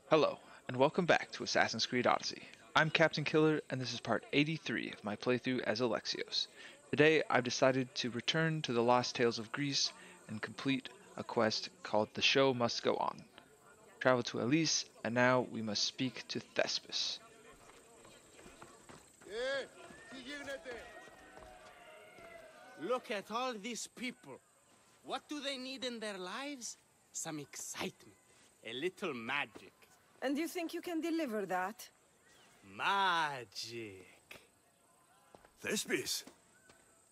Hello, and welcome back to Assassin's Creed Odyssey. I'm Captain Killer, and this is part 83 of my playthrough as Alexios. Today, I've decided to return to the Lost Tales of Greece and complete a quest called The Show Must Go On. Travel to Elise, and now we must speak to Thespis. Look at all these people. What do they need in their lives? Some excitement. A little magic. And you think you can deliver that? Magic. Thespis,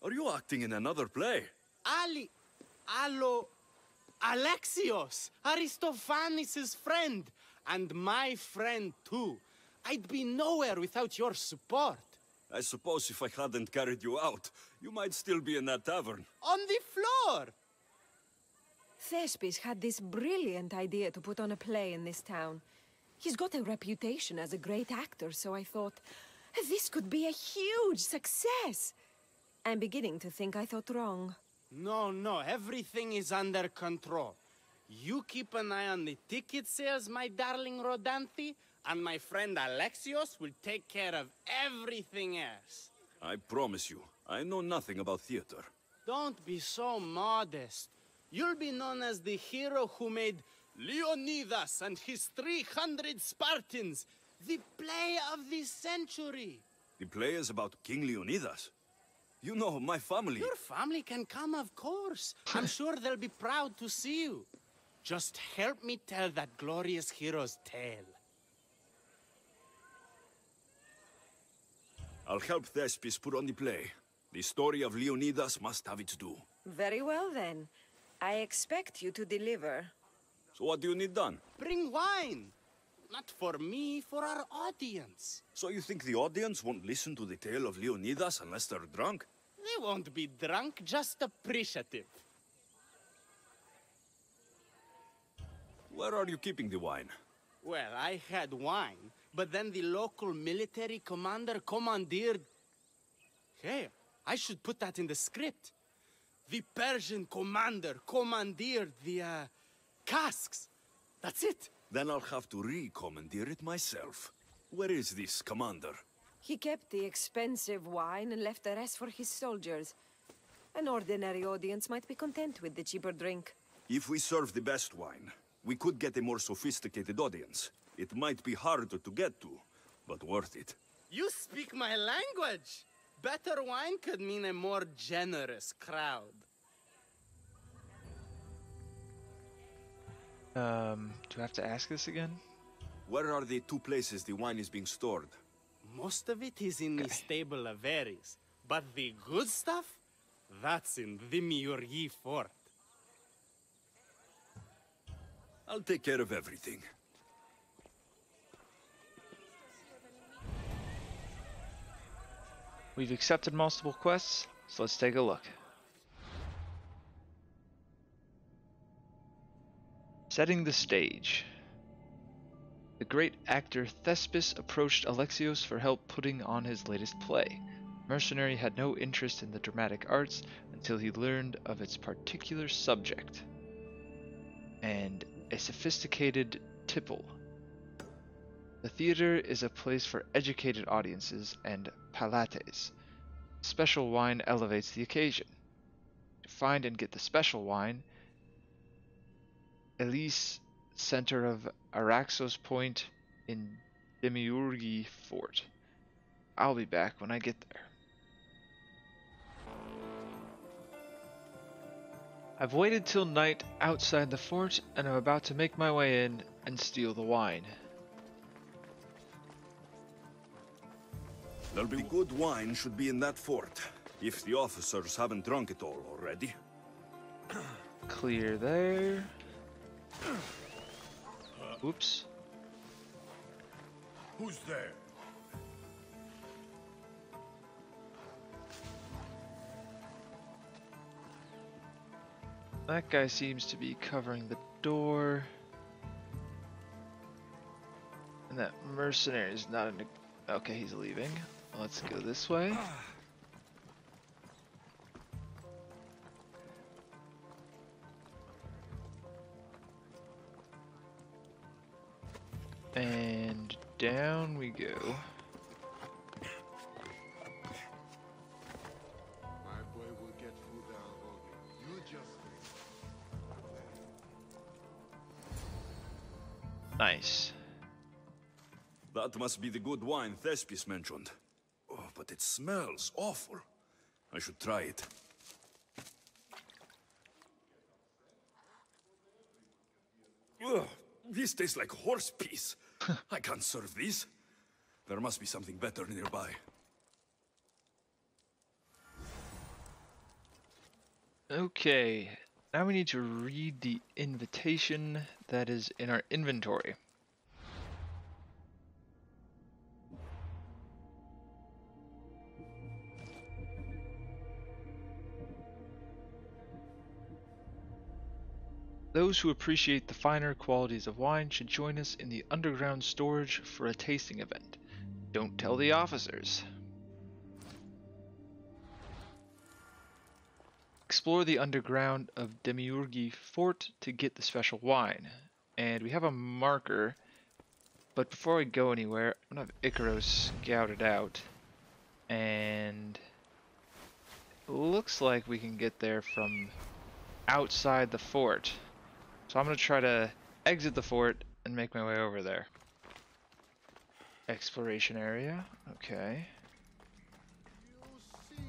are you acting in another play? Alexios, Aristophanes' friend, and my friend too. I'd be nowhere without your support. I suppose if I hadn't carried you out, you might still be in that tavern. On the floor! Thespis had this brilliant idea to put on a play in this town. He's got a reputation as a great actor, so I thought, this could be a huge success. I'm beginning to think I thought wrong. No, everything is under control. You keep an eye on the ticket sales, my darling Rodanthi, and my friend Alexios will take care of everything else. I promise you, I know nothing about theater. Don't be so modest. You'll be known as the hero who made Leonidas and his 300 Spartans the play of the century. The play is about King Leonidas. You know, my family... Your family can come, of course. I'm sure they'll be proud to see you. Just help me tell that glorious hero's tale. I'll help Thespis put on the play. The story of Leonidas must have its due. Very well then. I expect you to deliver. So what do you need done? Bring wine. Not for me, for our audience. So you think the audience won't listen to the tale of Leonidas unless they're drunk? They won't be drunk, just appreciative. Where are you keeping the wine? Well, I had wine, but then the local military commander commandeered... Hey, I should put that in the script. The Persian commander commandeered the, casks. That's it. Then I'll have to re-commandeer it myself. Where is this commander? He kept the expensive wine and left the rest for his soldiers. An ordinary audience might be content with the cheaper drink. If we serve the best wine, we could get a more sophisticated audience. It might be harder to get to, but worth it. You speak my language. Better wine could mean a more generous crowd. Do I have to ask this again? Where are the two places the wine is being stored? Most of it is in the stable of Ares, but the good stuff, that's in the Miurgi fort. I'll take care of everything. We've accepted multiple quests, so let's take a look. Setting the stage. The great actor Thespis approached Alexios for help putting on his latest play. Mercenary had no interest in the dramatic arts until he learned of its particular subject and a sophisticated tipple. The theater is a place for educated audiences and palates. Special wine elevates the occasion. To find and get the special wine, Elise, center of Araxos Point in Demiurgi Fort. I'll be back when I get there. I've waited till night outside the fort and I'm about to make my way in and steal the wine. There'll be good wine should be in that fort, if the officers haven't drunk it all already. Clear there. Oops. Who's there? That guy seems to be covering the door. And that mercenary is not in a... Okay, he's leaving. Let's go this way. And down we go. My boy will get through down, Rogi. You just wait. Nice. That must be the good wine Thespis mentioned. Oh, but it smells awful. I should try it. Ugh, this tastes like horse piss. I can't serve this. There must be something better nearby. Okay, now we need to read the invitation that is in our inventory. Those who appreciate the finer qualities of wine should join us in the underground storage for a tasting event. Don't tell the officers. Explore the underground of Demiurgi Fort to get the special wine. And we have a marker, but before we go anywhere, I'm gonna have Icaros scout it out. And it looks like we can get there from outside the fort. So I'm going to try to exit the fort and make my way over there. Exploration area, okay. You see,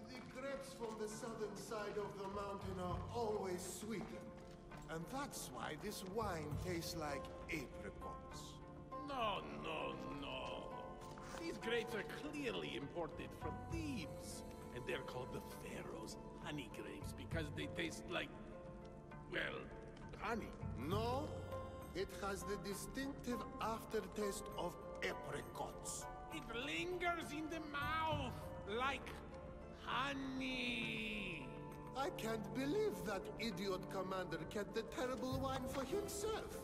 the grapes from the southern side of the mountain are always sweeter. And that's why this wine tastes like apricots. No, no, no. These grapes are clearly imported from Thebes. And they're called the Pharaoh's honey grapes because they taste like, well, honey. No, it has the distinctive aftertaste of apricots. It lingers in the mouth like honey. I can't believe that idiot commander kept the terrible wine for himself.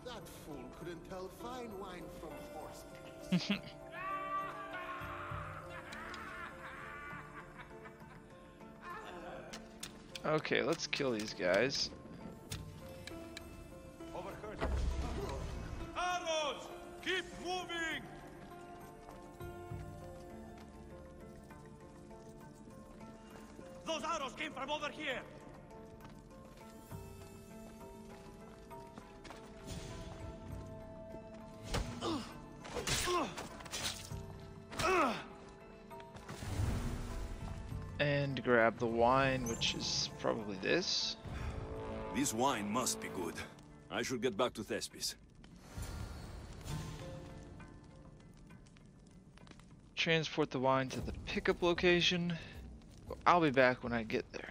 That fool couldn't tell fine wine from horse piss. Okay, let's kill these guys. Arrows! Keep moving! Those arrows came from over here! And grab the wine, which is probably this. This wine must be good. I should get back to Thespis. Transport the wine to the pickup location. I'll be back when I get there.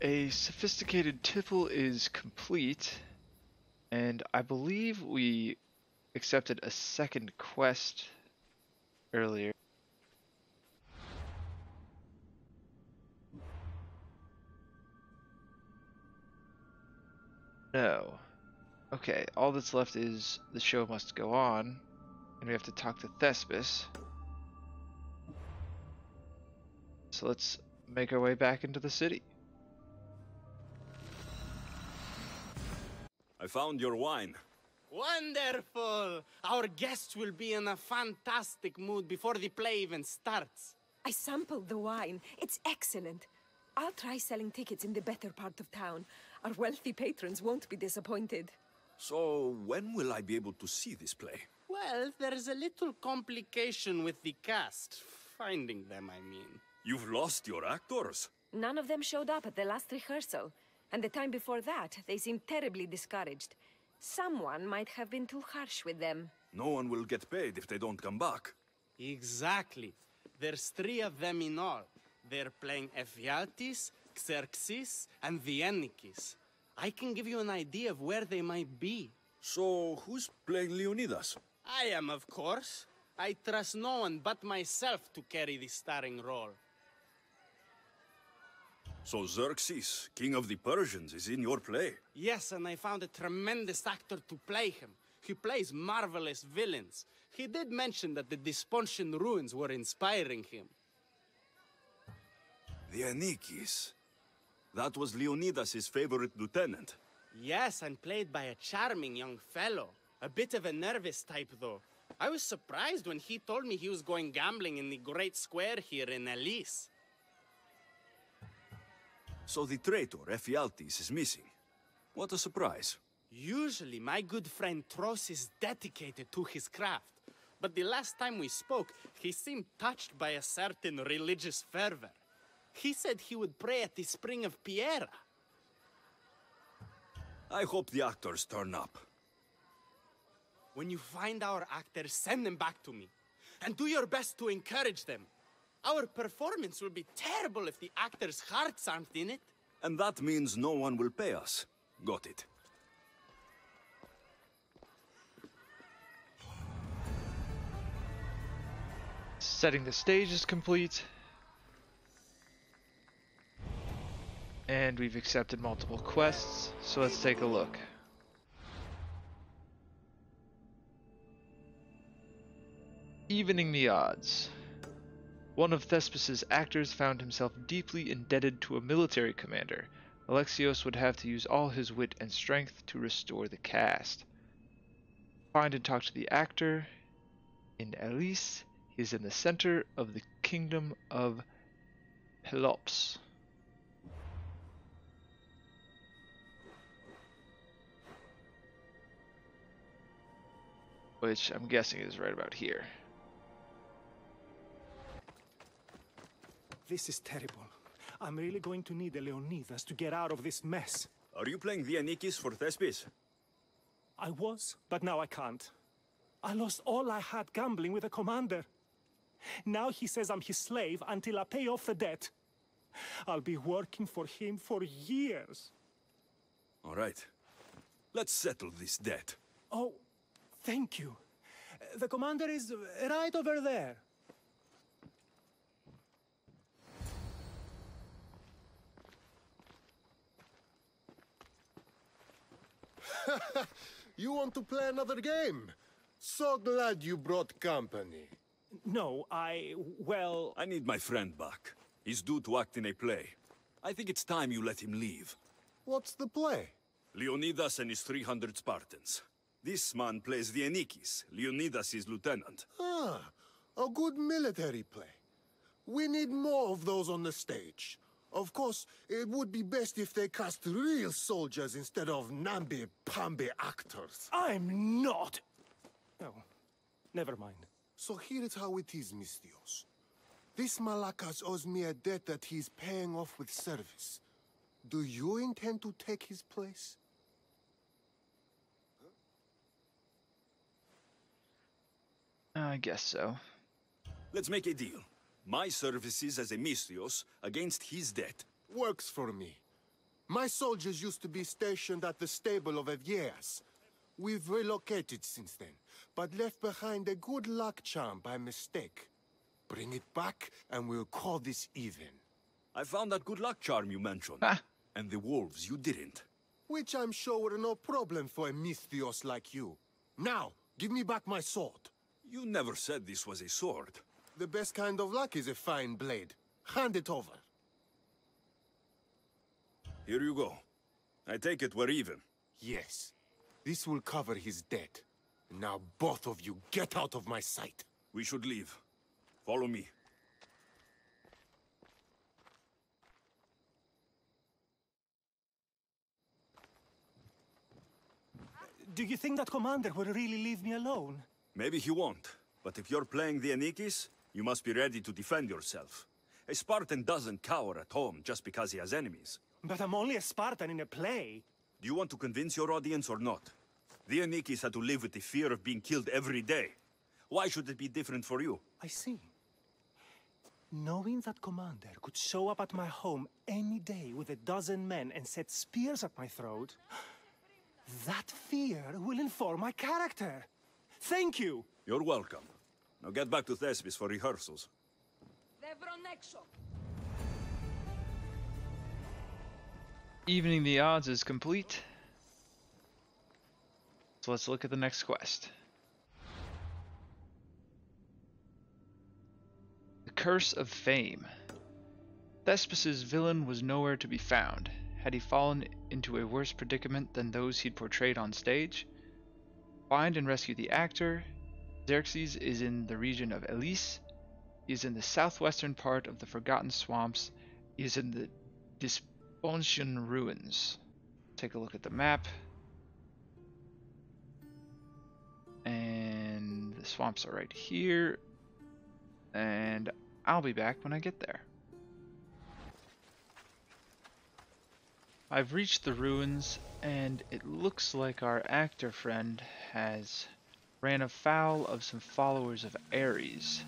A sophisticated tipple is complete, and I believe we accepted a second quest earlier. No. Okay, all that's left is the show must go on, and we have to talk to Thespis. So let's make our way back into the city. I found your wine. Wonderful! Our guests will be in a fantastic mood before the play even starts. I sampled the wine. It's excellent. I'll try selling tickets in the better part of town. Our wealthy patrons won't be disappointed. So, when will I be able to see this play? Well, there's a little complication with the cast. Finding them, I mean. You've lost your actors. None of them showed up at the last rehearsal. And the time before that, they seemed terribly discouraged. Someone might have been too harsh with them. No one will get paid if they don't come back. Exactly. There's 3 of them in all. They're playing Ephialtes, Xerxes, and the Ennikis. I can give you an idea of where they might be. So, who's playing Leonidas? I am, of course. I trust no one but myself to carry the starring role. So Xerxes, king of the Persians, is in your play? Yes, and I found a tremendous actor to play him. He plays marvelous villains. He did mention that the Despontian ruins were inspiring him. The Anikis. That was Leonidas' favorite lieutenant. Yes, and played by a charming young fellow. A bit of a nervous type, though. I was surprised when he told me he was going gambling in the Great Square here in Elise. So the traitor, Ephialtes, is missing. What a surprise. Usually, my good friend Tros is dedicated to his craft. But the last time we spoke, he seemed touched by a certain religious fervor. He said he would pray at the spring of Piera. I hope the actors turn up. When you find our actors, send them back to me. And do your best to encourage them. Our performance will be terrible if the actors' hearts aren't in it. And that means no one will pay us. Got it. Setting the stage is complete. And we've accepted multiple quests, so let's take a look. Evening the odds. One of Thespis' actors found himself deeply indebted to a military commander. Alexios would have to use all his wit and strength to restore the cast. Find and talk to the actor. In Elise, he is in the center of the kingdom of Pelops. Which I'm guessing is right about here. This is terrible. I'm really going to need a Leonidas to get out of this mess. Are you playing the Anikis for Thespis? I was, but now I can't. I lost all I had gambling with the commander. Now he says I'm his slave until I pay off the debt. I'll be working for him for years. All right. Let's settle this debt. Oh, thank you. The commander is right over there. You want to play another game? So glad you brought company. No, well... I need my friend back. He's due to act in a play. I think it's time you let him leave. What's the play? Leonidas and his 300 Spartans. This man plays the Anikis, Leonidas' lieutenant. Ah, a good military play. We need more of those on the stage. Of course, it would be best if they cast real soldiers instead of namby-pamby actors. I'm not... Oh, never mind. So here is how it is, Mystios. This Malakas owes me a debt that he's paying off with service. Do you intend to take his place? I guess so. Let's make a deal. My services as a Mystios against his debt. Works for me. My soldiers used to be stationed at the stable of Evieas. We've relocated since then, but left behind a good luck charm by mistake. Bring it back, and we'll call this even. I found that good luck charm you mentioned. Ah. And the wolves you didn't. Which I'm sure were no problem for a Mystios like you. Now, give me back my sword. You never said this was a sword. The best kind of luck is a fine blade. Hand it over. Here you go. I take it we're even. Yes. This will cover his debt. Now both of you get out of my sight. We should leave. Follow me. Do you think that commander will really leave me alone? Maybe he won't. But if you're playing the Anikis, you must be ready to defend yourself. A Spartan doesn't cower at home just because he has enemies. But I'm only a Spartan in a play. Do you want to convince your audience or not? The Anikis had to live with the fear of being killed every day. Why should it be different for you? I see. Knowing that commander could show up at my home any day with 12 men and set spears at my throat, that fear will inform my character. Thank you! You're welcome. Now get back to Thespis for rehearsals. Evening the odds is complete. So let's look at the next quest. The Curse of Fame. Thespis' villain was nowhere to be found. Had he fallen into a worse predicament than those he'd portrayed on stage? Find and rescue the actor. Xerxes is in the region of Elise. He is in the southwestern part of the Forgotten Swamps. He is in the Dyspontian Ruins. Take a look at the map. And the swamps are right here. And I'll be back when I get there. I've reached the ruins, and it looks like our actor friend has ran afoul of some followers of Ares.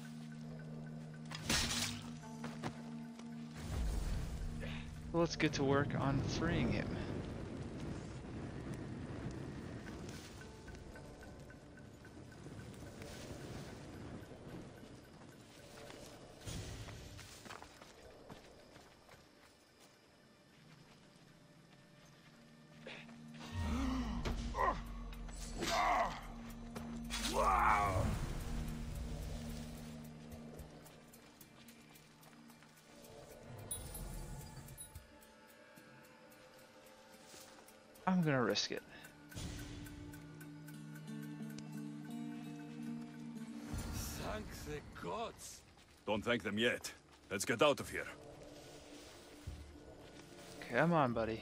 Let's get to work on freeing him. I'm gonna risk it. Thank the gods. Don't thank them yet. Let's get out of here. Come on, buddy.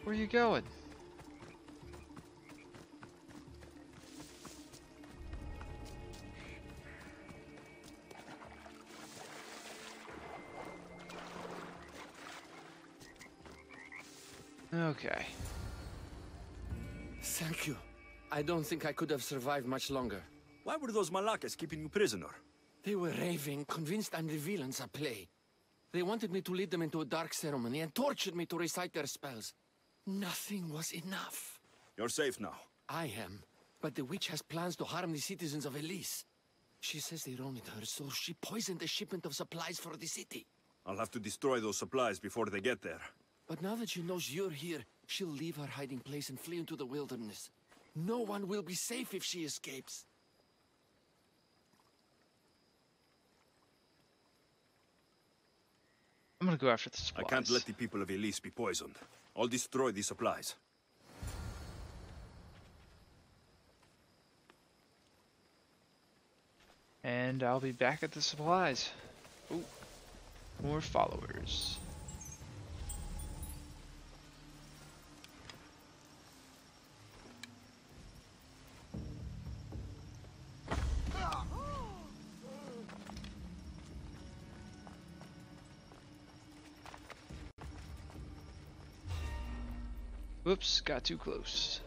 Where you going? Okay. Thank you. I don't think I could have survived much longer. Why were those Malakas keeping you prisoner? They were raving, convinced I'm the villains at play. They wanted me to lead them into a dark ceremony and tortured me to recite their spells. Nothing was enough. You're safe now. I am, but the witch has plans to harm the citizens of Elise. She says they wronged her, so she poisoned the shipment of supplies for the city. I'll have to destroy those supplies before they get there. But now that she knows you're here, she'll leave her hiding place and flee into the wilderness. No one will be safe if she escapes. I'm gonna go after the supplies. I can't let the people of Elise be poisoned. I'll destroy the supplies. And I'll be back at the supplies. Ooh, more followers. Whoops, got too close.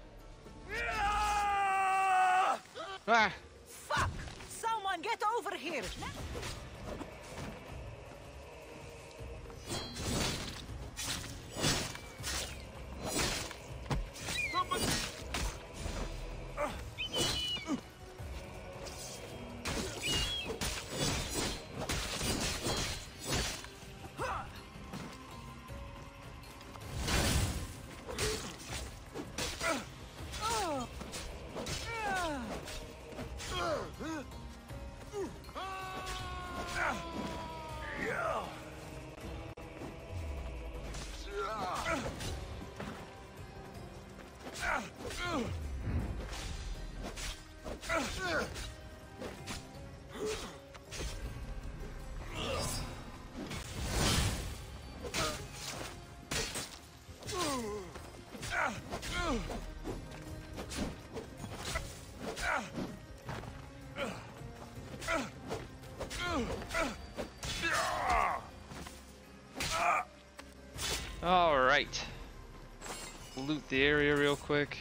Ah! Fuck! Someone get over here! Alright. Loot the area real quick.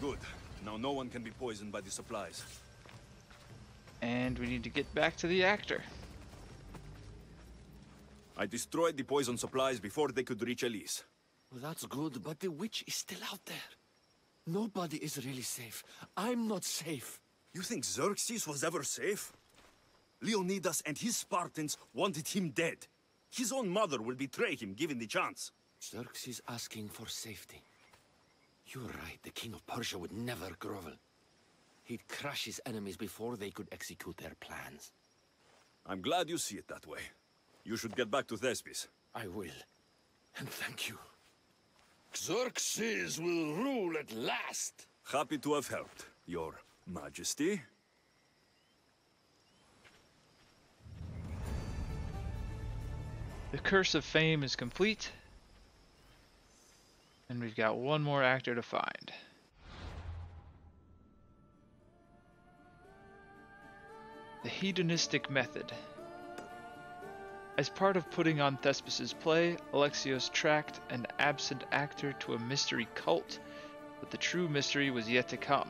Good. Now no one can be poisoned by the supplies. And we need to get back to the actor. I destroyed the poison supplies before they could reach Elise. Well, that's good, but the witch is still out there. Nobody is really safe. I'm not safe. You think Xerxes was ever safe? Leonidas and his Spartans wanted him dead. His own mother will betray him given the chance. Xerxes is asking for safety. You're right, the king of Persia would never grovel. He'd crush his enemies before they could execute their plans. I'm glad you see it that way. You should get back to Thespis. I will. And thank you. Xerxes will rule at last! Happy to have helped, Your Majesty. The Curse of Fame is complete. And we've got one more actor to find. The hedonistic method. As part of putting on Thespis' play, Alexios tracked an absent actor to a mystery cult, but the true mystery was yet to come.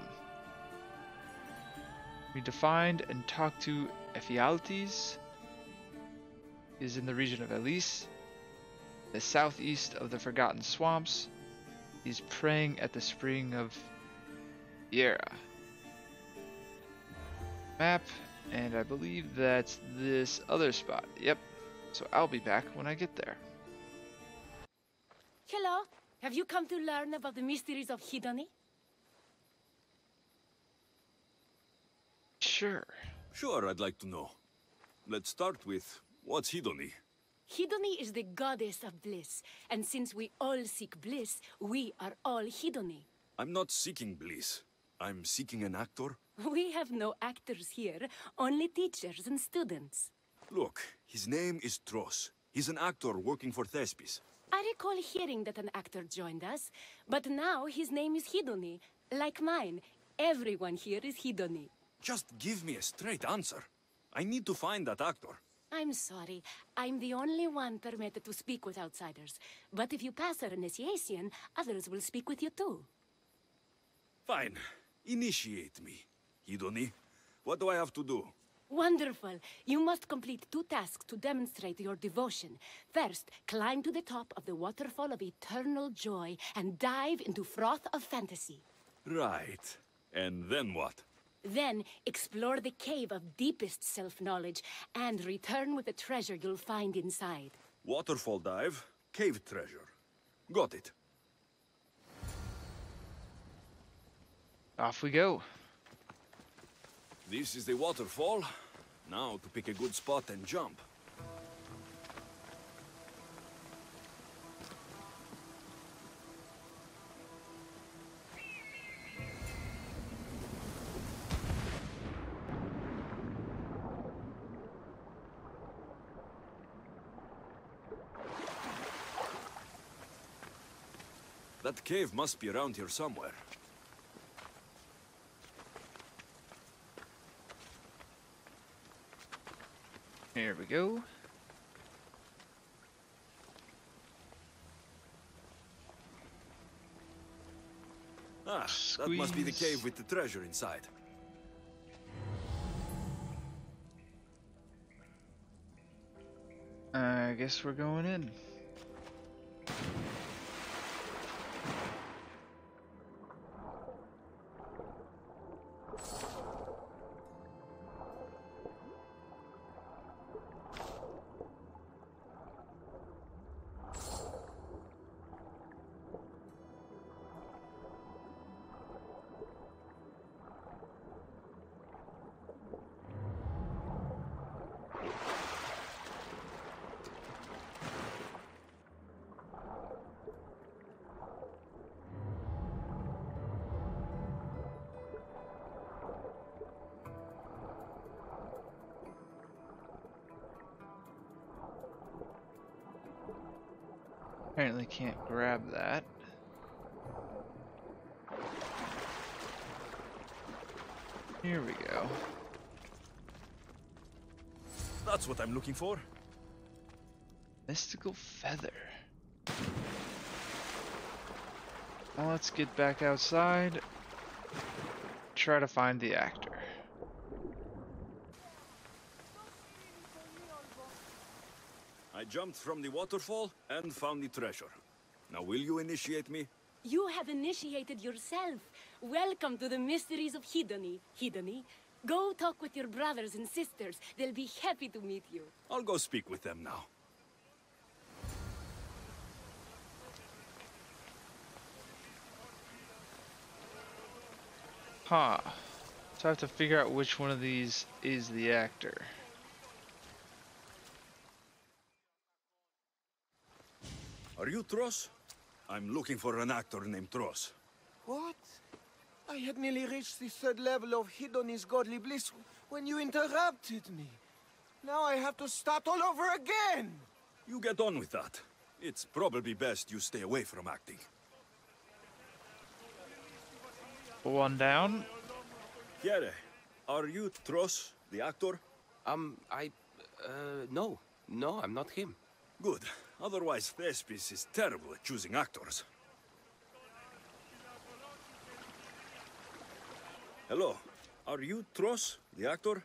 We defined and talked to Ephialtes. He is in the region of Elis, the southeast of the Forgotten Swamps. He's praying at the spring of Yera. Map, and I believe that's this other spot. Yep. So I'll be back when I get there. Hello. Have you come to learn about the mysteries of Hedony? Sure. Sure, I'd like to know. Let's start with, what's Hedony? Hedony is the goddess of bliss, and since we all seek bliss, we are all Hedony. I'm not seeking bliss. I'm seeking an actor. We have no actors here, only teachers and students. Look, his name is Tros. He's an actor working for Thespis. I recall hearing that an actor joined us, but now his name is Hedony. Like mine, everyone here is Hedony. Just give me a straight answer. I need to find that actor. I'm sorry. I'm the only one permitted to speak with outsiders. But if you pass our initiation, others will speak with you too. Fine. Initiate me. Hedony, what do I have to do? Wonderful. You must complete 2 tasks to demonstrate your devotion. First, climb to the top of the waterfall of eternal joy and dive into froth of fantasy. Right. And then what? Then, explore the cave of deepest self-knowledge and return with the treasure you'll find inside. Waterfall dive, cave treasure. Got it. Off we go. This is the waterfall. Now to pick a good spot and jump. That cave must be around here somewhere. Here we go. Ah, that must be the cave with the treasure inside. I guess we're going in. Apparently can't grab that. Here we go. That's what I'm looking for. Mystical feather. Well, let's get back outside. Try to find the actor. I jumped from the waterfall and found the treasure. Now will you initiate me? You have initiated yourself. Welcome to the mysteries of Hedony. Hedony, go talk with your brothers and sisters. They'll be happy to meet you. I'll go speak with them now. Huh. So I have to figure out which one of these is the actor. Are you Tros? I'm looking for an actor named Tros. What? I had nearly reached the third level of Hidoni's godly bliss when you interrupted me. Now I have to start all over again! You get on with that. It's probably best you stay away from acting. One down. Here, are you Tros, the actor? No. No, I'm not him. Good. Otherwise, Thespis is terrible at choosing actors. Hello. Are you Tros, the actor?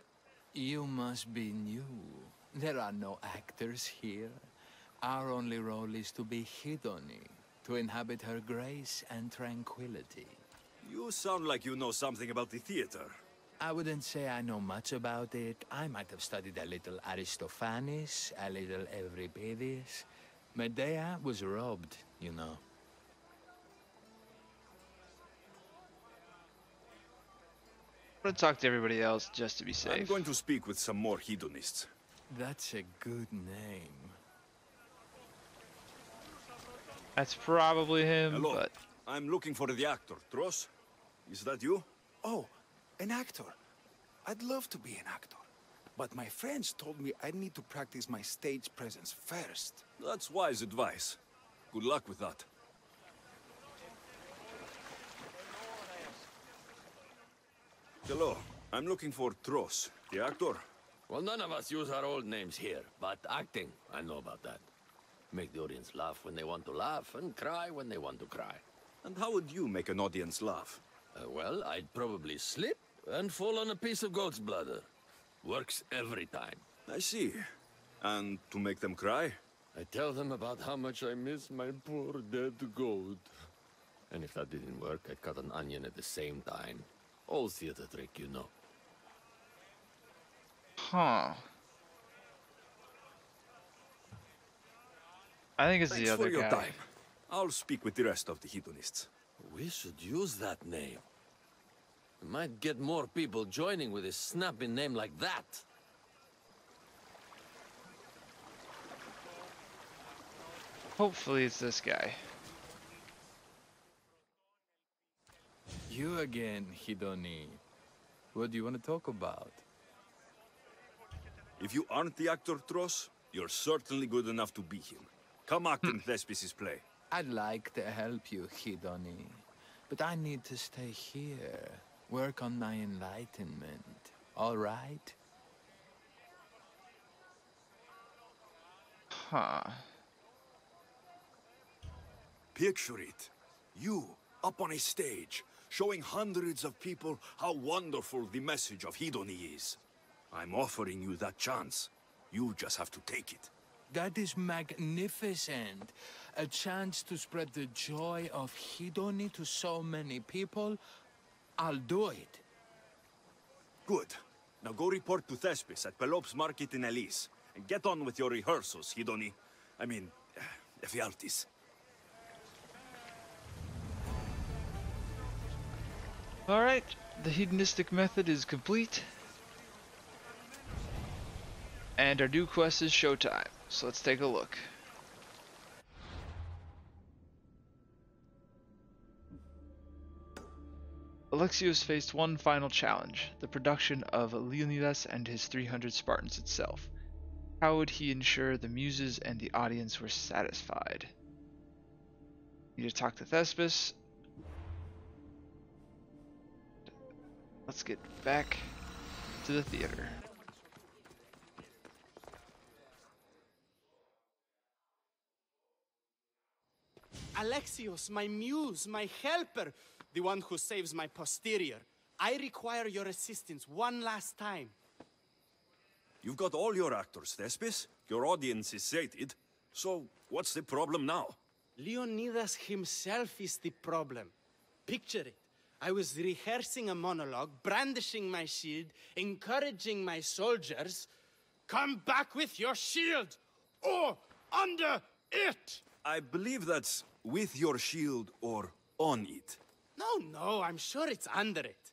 You must be new. There are no actors here. Our only role is to be Hidoni, to inhabit her grace and tranquility. You sound like you know something about the theater. I wouldn't say I know much about it. I might have studied a little Aristophanes, a little Euripides. Medea was robbed, you know. I'm gonna talk to everybody else just to be safe. I'm going to speak with some more hedonists. That's a good name. That's probably him, Hello. but... I'm looking for the actor. Tros? Is that you? Oh, an actor. I'd love to be an actor. But my friends told me I need to practice my stage presence first. That's wise advice. Good luck with that. Hello. I'm looking for Tros, the actor. Well, none of us use our old names here, but acting, I know about that. Make the audience laugh when they want to laugh, and cry when they want to cry. And how would you make an audience laugh? Well, I'd probably slip and fall on a piece of goat's bladder. Works every time. I see. And to make them cry? I tell them about how much I miss my poor dead goat. And if that didn't work, I'd cut an onion at the same time. Old theater trick, you know. Huh. I think it's Thanks the other for your guy. time. I'll speak with the rest of the hedonists. We should use that name. We might get more people joining with a snappy name like that. Hopefully it's this guy. You again, Hidoni. What do you want to talk about? If you aren't the actor Tros, you're certainly good enough to be him. Come act in Thespis' play. I'd like to help you, Hidoni. But I need to stay here. Work on my enlightenment. All right? Huh. Picture it. You, up on a stage, showing hundreds of people how wonderful the message of Hidoni is. I'm offering you that chance. You just have to take it. That is magnificent. A chance to spread the joy of Hidoni to so many people. I'll do it. Good. Now go report to Thespis at Pelop's market in Elise. And get on with your rehearsals, Hidoni. I mean, Ephialtes. Alright, the hedonistic method is complete. And our new quest is showtime, so let's take a look. Alexios faced one final challenge, the production of Leonidas and his 300 Spartans itself. How would he ensure the muses and the audience were satisfied? Need to talk to Thespis. Let's get back to the theater. Alexios, my muse, my helper, the one who saves my posterior. I require your assistance one last time. You've got all your actors, Thespis. Your audience is sated. So, what's the problem now? Leonidas himself is the problem. Picture it. I was rehearsing a monologue, brandishing my shield, encouraging my soldiers. Come back with your shield! Or under it! I believe that's with your shield or on it. No, I'm sure it's under it.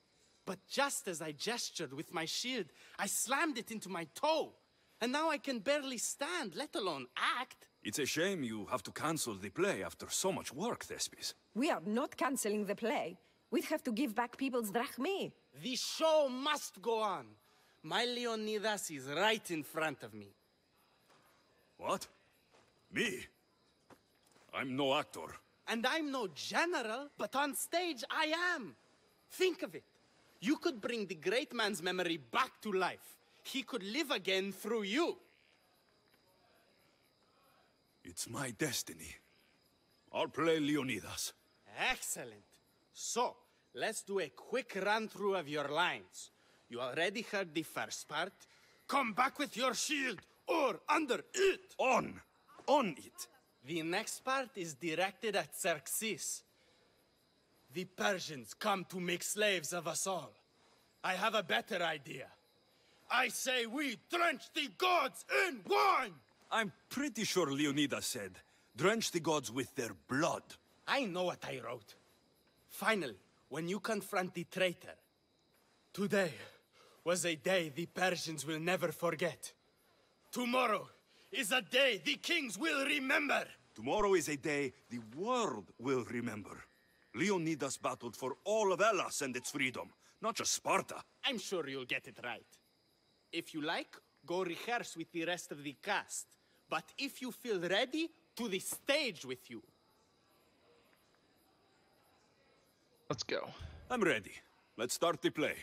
But just as I gestured with my shield, I slammed it into my toe. And now I can barely stand, let alone act. It's a shame you have to cancel the play after so much work, Thespis. We are not canceling the play. We'd have to give back people's drachmae. The show must go on. My Leonidas is right in front of me. What? Me? I'm no actor. And I'm no general, but on stage I am. Think of it. You could bring the great man's memory back to life. He could live again through you. It's my destiny. I'll play Leonidas. Excellent. So, let's do a quick run-through of your lines. You already heard the first part. Come back with your shield, or under it. On it. The next part is directed at Xerxes. The Persians come to make slaves of us all. I have a better idea. I say we drench the gods in wine! I'm pretty sure Leonidas said, drench the gods with their blood. I know what I wrote. Finally, when you confront the traitor, today was a day the Persians will never forget. Tomorrow is a day the kings will remember. Tomorrow is a day the world will remember. Leonidas battled for all of Hellas and its freedom, not just Sparta. I'm sure you'll get it right. If you like, go rehearse with the rest of the cast. But if you feel ready, to the stage with you. Let's go. I'm ready. Let's start the play.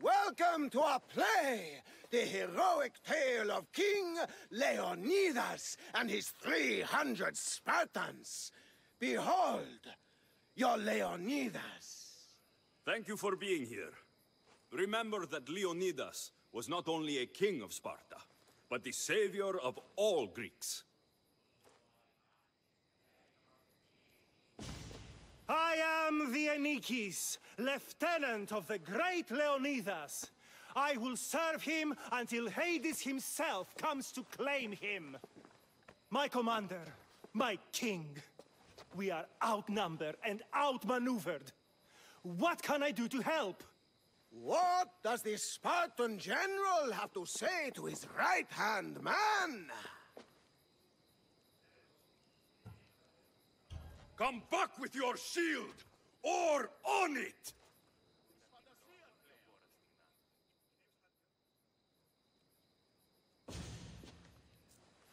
Welcome to our play, the heroic tale of King Leonidas and his 300 Spartans. Behold, your Leonidas. Thank you for being here. Remember that Leonidas was not only a king of Sparta, but the savior of all Greeks. I am the Anikis, lieutenant of the great Leonidas. I will serve him until Hades himself comes to claim him. My commander, my king, we are outnumbered and outmaneuvered. What can I do to help? What does the Spartan general have to say to his right-hand man? Come back with your shield, or on it!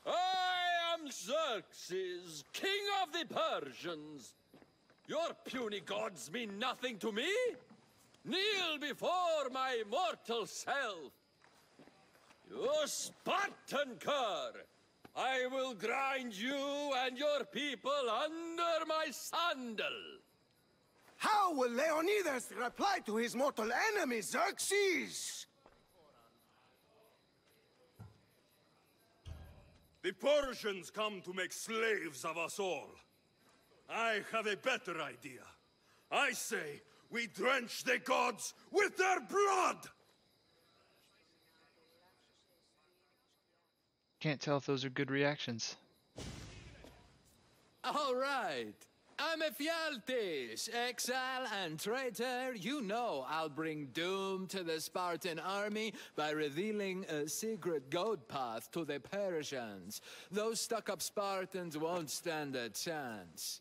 I am Xerxes, king of the Persians. Your puny gods mean nothing to me. Kneel before my mortal self. You Spartan cur! I will grind you and your people under my sandal. How will Leonidas reply to his mortal enemy, Xerxes? The Persians come to make slaves of us all. I have a better idea. I say we drench the gods with their blood! Can't tell if those are good reactions. All right. I'm Ephialtes, exile and traitor. You know I'll bring doom to the Spartan army by revealing a secret goat path to the Persians. Those stuck-up Spartans won't stand a chance.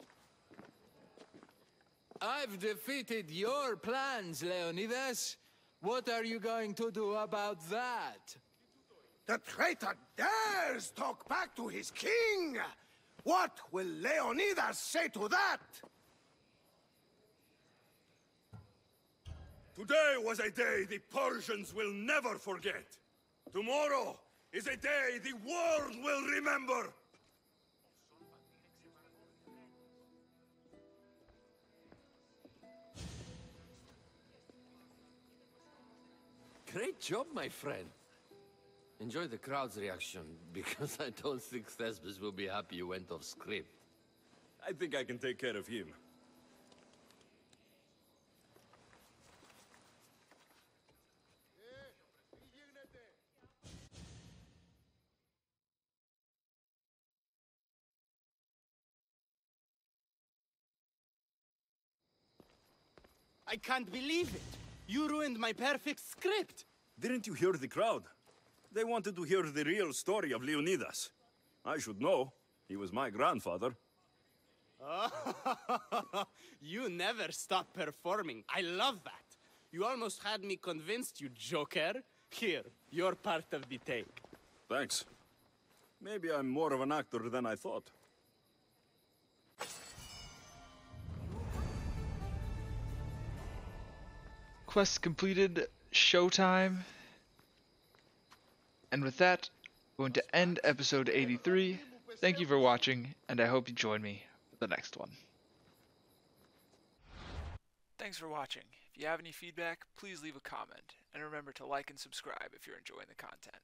I've defeated your plans, Leonidas. What are you going to do about that? The traitor dares talk back to his king! What will Leonidas say to that? Today was a day the Persians will never forget. Tomorrow is a day the world will remember. Great job, my friend. Enjoy the crowd's reaction, because I don't think Thespis will be happy you went off script. I think I can take care of him. I can't believe it! You ruined my perfect script! Didn't you hear the crowd? They wanted to hear the real story of Leonidas. I should know. He was my grandfather. You never stop performing. I love that. You almost had me convinced, you joker. Here, you're part of the take. Thanks. Maybe I'm more of an actor than I thought. Quest completed, showtime. And with that, I'm going to end episode 83. Thank you for watching, and I hope you join me for the next one. Thanks for watching. If you have any feedback, please leave a comment, and remember to like and subscribe if you're enjoying the content.